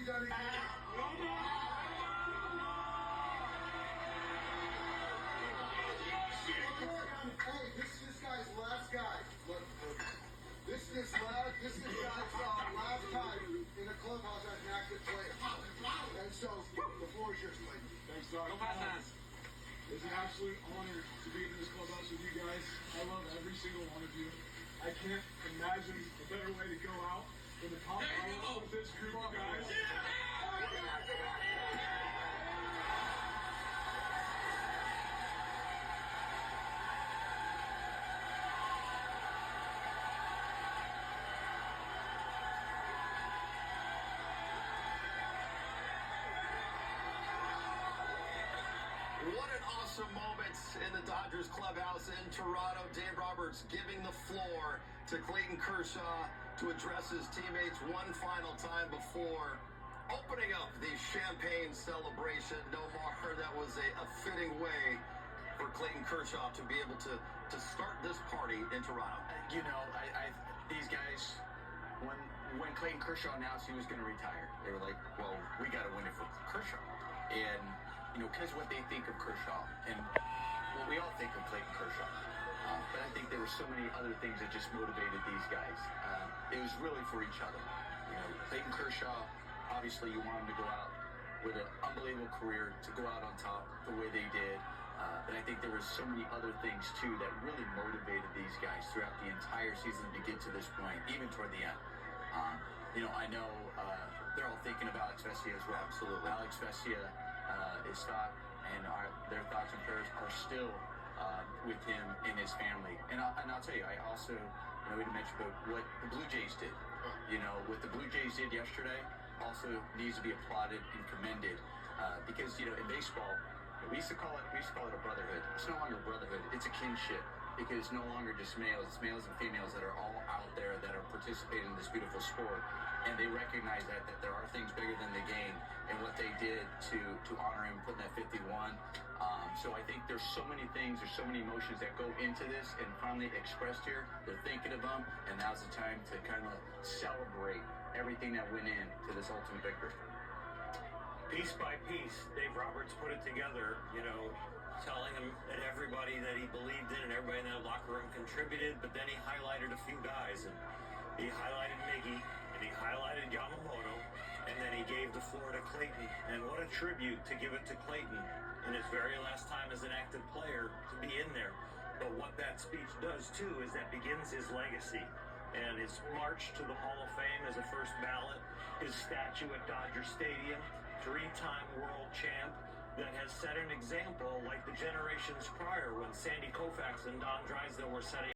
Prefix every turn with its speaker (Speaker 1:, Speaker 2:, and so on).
Speaker 1: be done again. Hey, this guy's last guy. Look, this guy's last time in the clubhouse as an active player. And so, the floor is yours, Clayton.
Speaker 2: Thanks, Doc. It's an absolute honor to be in this clubhouse with you guys. I love every single one of you. I can't imagine a better way to go out than the top hour with this group of guys.
Speaker 3: What an awesome moment in the Dodgers clubhouse in Toronto. Dave Roberts giving the floor to Clayton Kershaw to address his teammates one final time before opening up the champagne celebration. Nomar, that was a fitting way for Clayton Kershaw to be able to start this party in Toronto.
Speaker 4: You know, these guys, when Clayton Kershaw announced he was going to retire, they were like, well, we got to win it for Kershaw. And, you know, because what they think of Kershaw and what we all think of Clayton Kershaw. But I think there were so many other things that just motivated these guys. It was really for each other. You know, Clayton Kershaw, obviously you want him to go out with an unbelievable career, to go out on top the way they did. But I think there was so many other things, too, that really motivated these guys throughout the entire season to get to this point, even toward the end. You know, I know they're all thinking of Alex Vesia as well.
Speaker 3: Absolutely.
Speaker 4: Alex Vesia is thought, and their thoughts and prayers are still with him and his family. And I'll tell you, I also, you know, we didn't mention about what the Blue Jays did. You know, what the Blue Jays did yesterday also needs to be applauded and commended because, you know, in baseball, we used to call it a brotherhood. It's no longer a brotherhood. It's a kinship because it's no longer just males. It's males and females that are all out there that are participating in this beautiful sport. And they recognize that there are things bigger than the game, and what they did to honor him, putting that 51. So I think there's so many things, there's so many emotions that go into this, and finally expressed here. They're thinking of them, and now's the time to kind of celebrate everything that went into this ultimate victory.
Speaker 5: Piece by piece, Dave Roberts put it together, you know, telling him that everybody that he believed in and everybody in that locker room contributed, but then he highlighted a few guys, and he highlighted Miggy, and he highlighted Yamamoto, and then he gave the floor to Clayton. And what a tribute to give it to Clayton in his very last time as an active player to be in there. But what that speech does, too, is that begins his legacy. And his march to the Hall of Fame as a first ballot, his statue at Dodger Stadium, three-time world champ that has set an example like the generations prior when Sandy Koufax and Don Drysdale were setting